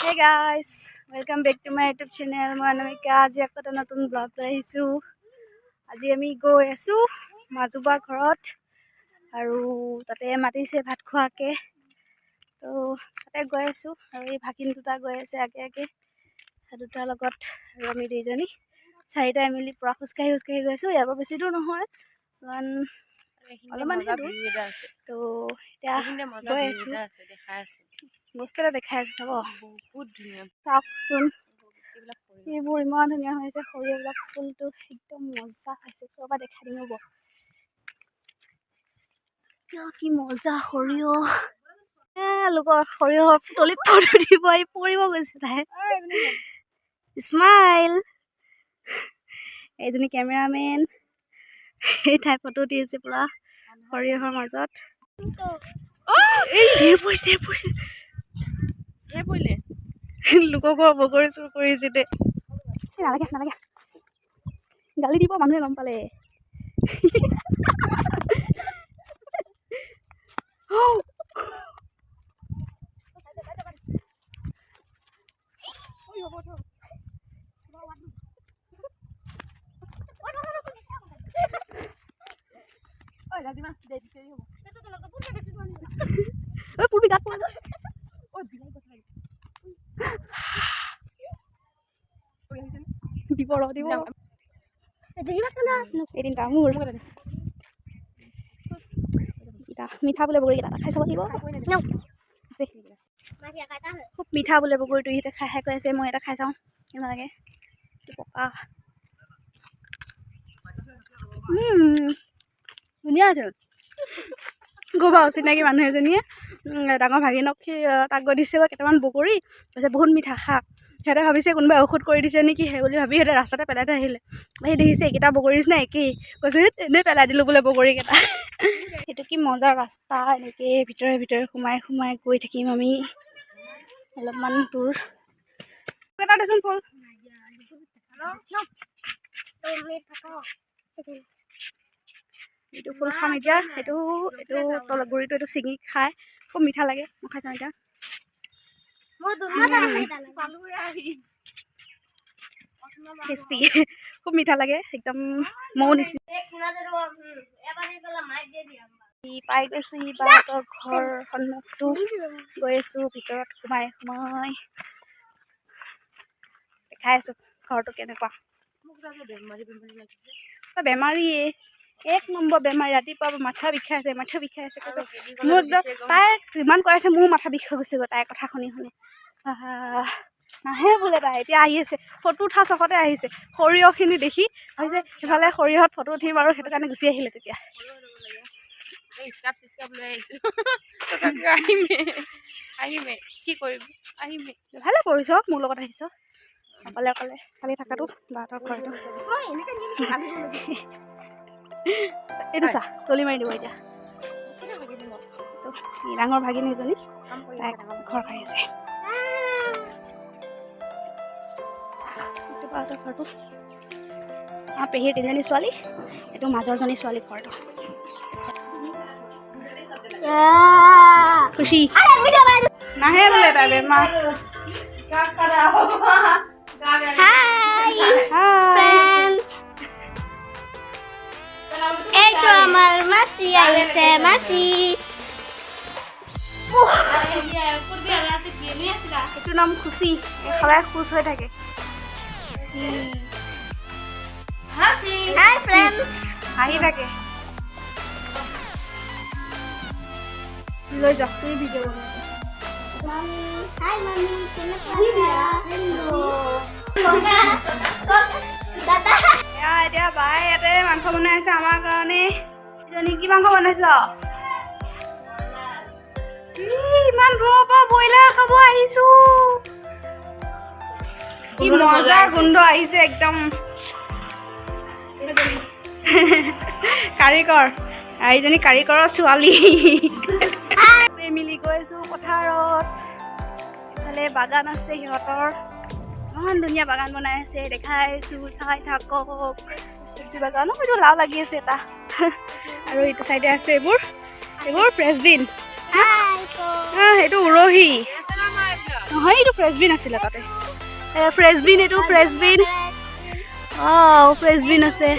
Hey guys, welcome back to my YouTube channel. মই অনামিকা আজি আকৌ এটা নতুন ব্লগ লৈ আহিছোঁ। আজি আমি গৈ আছোঁ মাজুবা ঘৰত আৰু তাতে মাতিছে ভাত খোৱাকে, তো তাতে গৈ আছোঁ আৰু এই ভাগিন দুটা গৈ আছে আগে আগে, দুটাৰ লগত আৰু আমি দুইজনী চাৰিটাই মিলি পুৰা খোজকাঢ়ি গৈ আছোঁ। ইয়াৰ পৰা বেছি দূৰ নহয়, অলপমান দূৰ। তো এতিয়া গৈ আছোঁ, বস্তু এটা দেখাই আছে চাব, বহুত ধুনীয়া চাওকচোন। এইবোৰ ইমান ধুনীয়া হৈছে, সৰিয়হবিলাক ফুলটো একদম মজা হৈছে। চবকে দেখাই দিম হ'ব, কি মজা সৰিয়হ। লোকৰ সৰিয়হৰ তলিত ফটো দিব আহি পৰিব গৈছে তাই। স্মাইল। এইজনী কেমেৰামেন, এই ঠাই ফটো দি আছে পুৰা সৰিয়হৰ মাজত। লোকৰ বগৰী চুৰ কৰিছে দে। নালাগে নালাগে, গালি দিব মানুহে গম পালে। দিব এদিন মোৰ মিঠা বোলে বগৰীকেইটা খাই চাব দিব। খুব মিঠা বোলে বগৰীটো, ইহঁতে খাই কৈ আছে। মই এটা খাই চাওঁ কেনেকুৱা লাগে, পকা ধুনীয়া আছে। গ'বা অচিনাকি মানুহ এজনীয়ে ডাঙৰ ভাগিনক তাক গৈ দিছে কেইটামান বগৰী, কৈছে বহুত মিঠা খা। সিহঁতে ভাবিছে কোনোবাই ঔষধ কৰি দিছে নেকি, সেই বুলি ভাবি সিহঁতে ৰাস্তাতে পেলাই থৈ আহিলে। সেই দেখিছে এইকেইটা বগৰী নিচিনা একেই, কৈছে এনেই পেলাই দিলোঁ বোলে বগৰীকেইটা। সেইটো কি মজাৰ ৰাস্তা, এনেকৈ ভিতৰে সোমাই গৈ থাকিম আমি অলপমান দূৰ। এটা দেচোন ফুল, এইটো ফুল খাম এতিয়া। এইটো তলত গুৰিটো এইটো ছিঙি খাই খুব মিঠা লাগে। মই খাই চাওঁ এতিয়া। টেষ্টি, খুব মিঠা লাগে, একদম মৌ নিচিনা। পাই গৈছোঁ বাহঁতৰ ঘৰ সন্মুখটো, গৈ আছোঁ ভিতৰত সোমাই দেখাই আছোঁ ঘৰটো কেনেকুৱা। বেমাৰীয়ে, এক নম্বৰ বেমাৰী। ৰাতিপুৱা মাথা বিষাই আছে মোৰ একদম। তাই যিমান কৈ আছে মোৰ মাথা বিষ হৈ গৈছে তাইৰ কথা শুনি। নাহে বোলে তাই, এতিয়া আহি আছে ফটো উঠা চখতে আহিছে। সৰিয়হখিনি দেখি ভাবিছে সেইফালে সৰিয়হত ফটো উঠিম আৰু সেইটো কাৰণে গুচি আহিলে। তেতিয়া কি কৰিবি, আহিমে। ভালে কৰিছ মোৰ লগত আহিছ, অকলে খালি থকাটো বাহঁতৰ ঘৰটো। এইটো চা, তলি মাৰি দিব এতিয়া। ডাঙৰ ভাগিনী এজনী তাই ঘৰ খাই আছে। বাহঁতৰ ঘৰটো পেহীৰ 3জনী ছোৱালী, এইটো মাজৰজনী ছোৱালী ঘৰটো। খুশি নাহে বোলে তাই বেমাৰ। এইটো আমাৰ মাসি আহিছে, মাসি। এইটোৰ নাম খুশি, সদায় খুচ হৈ থাকে। হাই ফ্ৰেণ্ডছ, হাঁহি থাকে। লৈ যাওক তুমি ভিডিঅ' বনাই। হাই মামি, কেনেকুৱা দাদা। এতিয়া বাই ইয়াতে মাংস বনাই আছে আমাৰ কাৰণে। এজনী কি মাংস বনাইছ? ইমান দূৰৰ পৰা ব্ৰইলাৰ খাব আহিছোঁ। কি মজাৰ গোন্ধ আহিছে একদম। কাৰিকৰ, এইজনী কাৰিকৰৰ ছোৱালী। মিলি গৈছোঁ পথাৰত, ইফালে বাগান আছে সিহঁতৰ। ইমান ধুনীয়া বাগান বনাই আছে, দেখাইছোঁ, চাই থাকক। চব্জি বাগান, এইটো লাও লাগি আছে এটা। আৰু এইটো চাইডে আছে এইবোৰ ফ্ৰেঞ্চবিন। সেইটো উৰহি। নহয় এইটো ফ্ৰেঞ্চবিন আছিলে তাতে ফ্ৰেঞ্চবিন এইটো ফ্ৰেঞ্চবিন ফ্ৰেঞ্চবিন আছে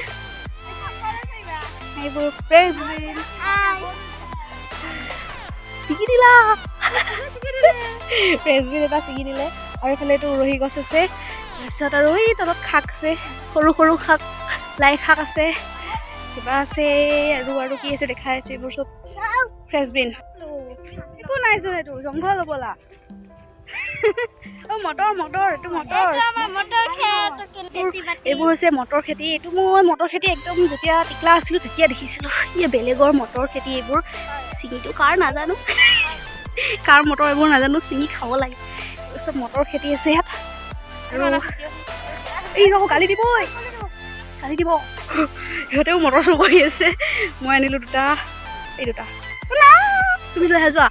এইবোৰ ফ্ৰেঞ্চবিন ছিগি দিলা ফ্ৰেঞ্চবিন এটা ছিগি দিলে আৰু এইফালে এইটো উৰহি গছ আছে তাৰপিছত আৰু এই তলত শাক আছে সৰু সৰু শাক লাই শাক আছে কিবা আছে আৰু কি আছে দেখাই আছোঁ এইবোৰ চব ফ্ৰেঞ্চবিন একো নাই যোন এইটো জংঘল হ'বলা মটৰ এইটো এইবোৰ হৈছে মটৰ খেতি এইটো মই মটৰ খেতি একদম যেতিয়া টিকলা আছিলোঁ তেতিয়া দেখিছিলোঁ বেলেগৰ মটৰ খেতি এইবোৰ ছিঙিটো কাৰ নাজানো কাৰ মটৰ এইবোৰ নাজানো ছিঙি খাব লাগে চব মটৰ খেতি আছে ইয়াত আৰু এই ৰ'ব গালি দিব সিহঁতেও মটৰ চুৰ কৰি আছে মই আনিলোঁ দুটা এই দুটা তুমি লৈ আহা যোৱা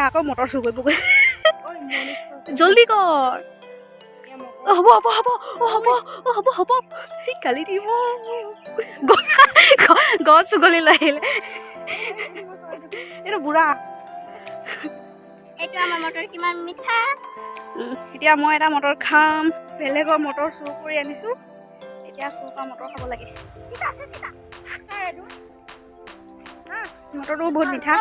আকৌ মটৰ চুৰ কৰিব গৈছে জলদি কৰ হ'ব গালি দিব গছ চুগলি লৈ আহিলে এইটো বুঢ়া এইটো আমাৰ মটৰ কিমান মিঠা এতিয়া মই এটা মটৰ খাম বেলেগৰ মটৰ চুৰ কৰি আনিছোঁ এতিয়া চুৰ কৰা মটৰ খাব লাগে মটৰটো বহুত মিঠা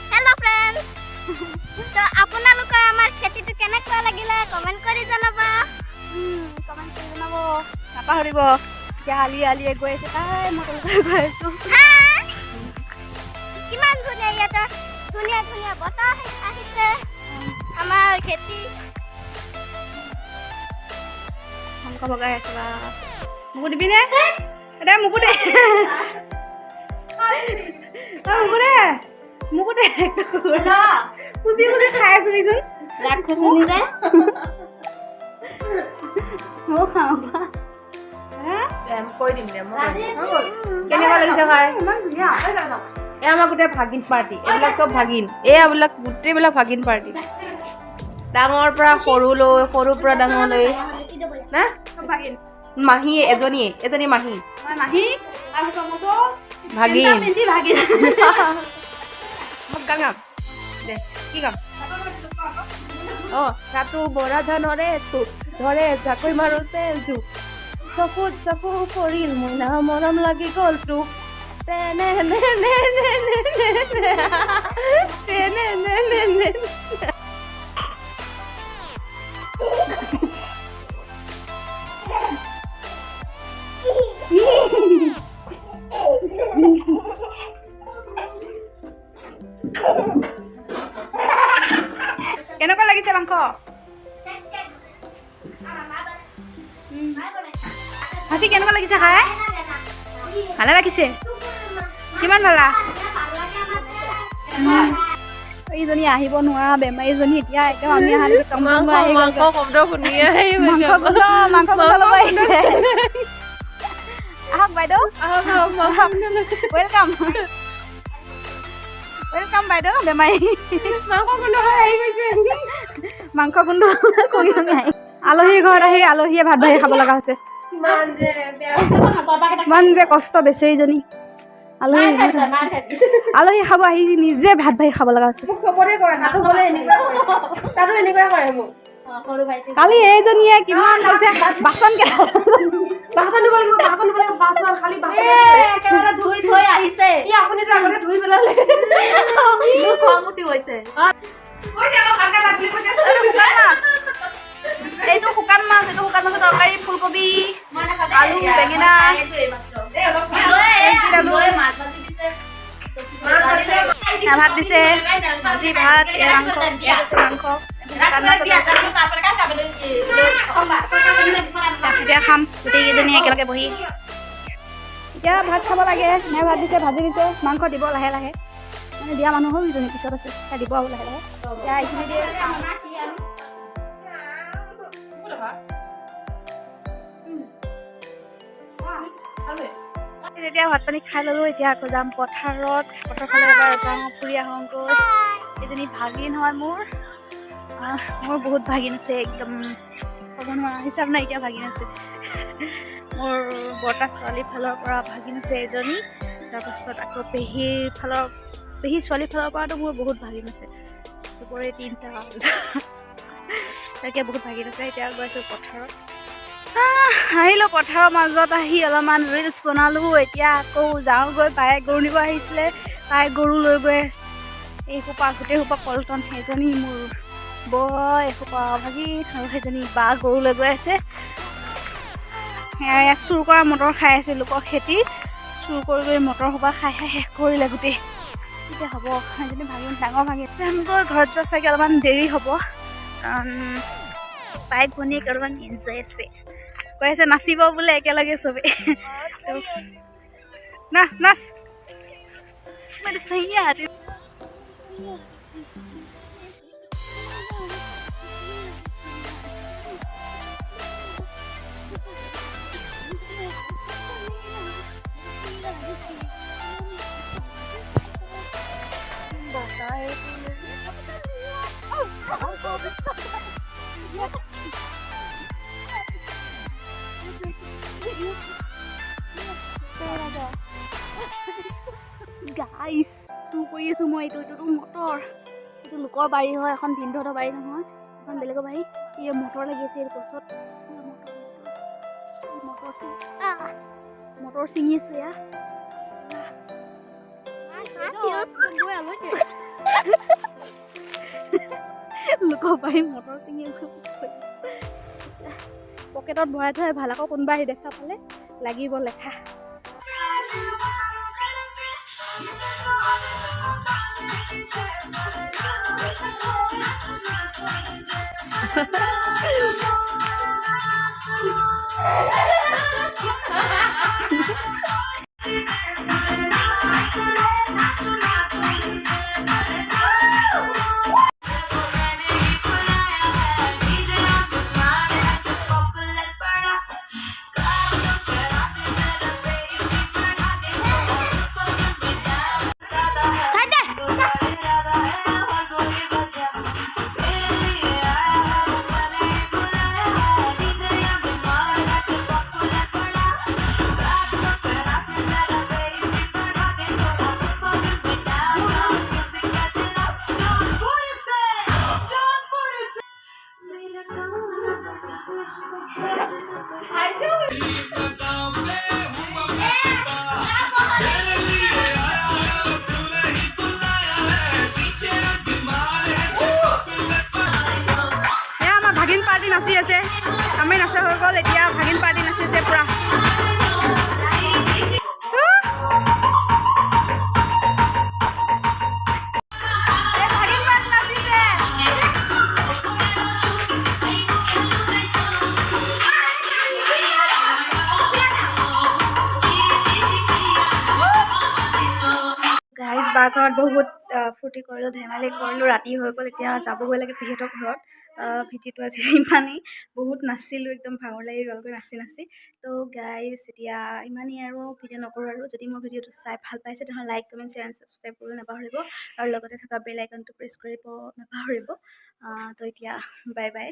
হেল্ল' ফ্ৰেণ্ডছ তো আপোনালোকৰ আমাৰ খেতিটো কেনেকুৱা লাগিলে কমেণ্ট কৰি জনাবা নাপাহৰিব এতিয়া আলিয়ে গৈ আছে তাই মটৰ গৈ আছোঁ কিমান ধুনীয়া ইয়াতে ধুনীয়া বতাহ আহিছে আমাৰ খেতি মাংস বগাই আছে বা মোকো দিবিনে দে মোকো দে পুজি খাই আছো দেচোন মই খাওঁ কৈ দিম দে কেনেকুৱা লাগিছে খাই এয়া আমাৰ গোটেই ভাগিন পাৰ্টি এইবিলাক চব ভাগিন এইবিলাক গোটেইবিলাক ভাগিন পাৰ্টি ডাঙৰ পৰা সৰুৰ পৰা ডাঙৰলৈ না মাহী এজনী মাহী ভাগিন গাম দে কি গাম তাতো বৰা ধানৰে ধৰে জাকৈ মাৰোতে জোক চকু পৰিল মইনা মৰম লাগি গ'ল তোক কেনেকুৱা লাগিছে মাংস ভাজি কেনেকুৱা লাগিছে খাই ভালে লাগিছে কিমান ভালা এইজনী আহিব নোৱাৰা বেমাৰীজনী এতিয়া একদম আমি মাংস শব্দ শুনিয়ে মাংস ল'ব আহিছে আহক বাইদেউ ৱেলকাম বাইদেউ বেমাৰী মাংস গোন্ধ কৰি আহি আলহীৰ ঘৰত আহি আলহীয়ে ভাত বাঢ়ি খাব লগা হৈছে ইমান যে কষ্ট বেচেৰীজনী আলহী খাব আহি নিজে ভাত বাঢ়ি খাব লগা হৈছে কালি এইজনীয়ে কিমান হৈছে বাচন ধুই আহিছে এইটো শুকান মাছ তৰকাৰী ফুলকবি আলু বেঙেনা ভাত দিছে ভাজি ভাত মাংস এতিয়া খাম গোটেইকেইজনী একেলগে বহি এতিয়া ভাত খাব লাগে নাই ভাত দিছে ভাজি দিছে মাংস দিব লাহে লাহে মানে দিয়া মানুহ হ'ল ইজনী পিছত আছে দিব আৰু লাহে লাহে এতিয়া এইখিনি দিয়ে এতিয়া ভাত পানী খাই ল'লোঁ এতিয়া আকৌ যাম পথাৰ ফালে এবাৰ যাওঁ ফুৰি আহোঁগৈ এজনী ভাগিন হয় মোৰ বহুত ভাগিন আছে একদম ক'ব নোৱাৰা হিচাপ নাইকিয়া ভাগিন আছে। মোৰ বৰ্তা ছোৱালীৰ ফালৰ পৰা ভাগিন আছে এজনী, তাৰপাছত আকৌ পেহী ছোৱালীৰ ফালৰ পৰাতো মোৰ বহুত ভাগিন আছে, চবৰে 3টা। তাকে বহুত ভাগিন আছে। এতিয়া গৈছোঁ পথাৰত, আহিলোঁ পথাৰৰ মাজত আহি অলপমান ৰিলচ বনালোঁ। এতিয়া আকৌ যাওঁগৈ, বায়ে গৰু নিব আহিছিলে, তাই গৰু লৈ গৈ আছে। এইসোপা গোটেইসোপা পল্টন, সেইজনী মোৰ বয় এসোপা ভাগিন আৰু সেইজনী বা গৰু লৈ গৈ আছে। সেয়া চুৰ কৰা মটৰ খাই আছে, লোকৰ খেতি চুৰ কৰি মটৰ সোপা খাই শেষ কৰিলে গোটেই। এতিয়া হ'ব সেইজনী ভাগিন, ডাঙৰ ভাগিন। তেওঁলোকৰ ঘৰত যোৱা চাগে অলপমান দেৰি হ'ব, কাৰণ বাইক ভনীয়েক অলপমান এনজয় আছে, কৈ আছে নাচিব বোলে একেলগে চবেই। নাচ নাচ মানে গাইছ চুৰ কৰি আছোঁ মই। এইটোতো মটৰ, এইটো লোকৰ বাৰী হয়, এখন ভিনদেউহঁতৰ বাৰী নহয়, এখন বেলেগৰ বাৰী। এই মটৰ লাগি আছে গছত, মটৰ ছিঙি আছোঁ। এয়া লোকৰ বাৰী মটৰ ছিঙি আছোঁ, পকেটত ভৰাই থোৱাই ভাল, আকৌ কোনোবা আহি দেখা পালে লাগিব লেখা। ভাগিন পাৰ্টি নাচি আছে, আমি নাচা হৈ গ'ল, এতিয়া ভাগিন পাৰ্টি নাচি আছে পুৰা। ঘৰত বহুত ফূৰ্তি কৰিলোঁ, ধেমালি কৰিলোঁ, ৰাতি হৈ গ'ল, এতিয়া যাবগৈ লাগে পেহীহঁতৰ ঘৰত। ভিডিঅ'টো আজি ইমানেই, বহুত নাচিলোঁ, একদম ভাগৰ লাগি গ'লগৈ নাচি। তো গাইজ এতিয়া ইমানেই আৰু, ভিডিঅ' নকৰোঁ আৰু। যদি মোৰ ভিডিঅ'টো চাই ভাল পাইছে তেনেহ'লে like, comment, share and subscribe কৰিবলৈ নাপাহৰিব, আৰু লগতে থকা বেল আইকনটো প্ৰেছ কৰিব নাপাহৰিব। তো এতিয়া বাই বাই।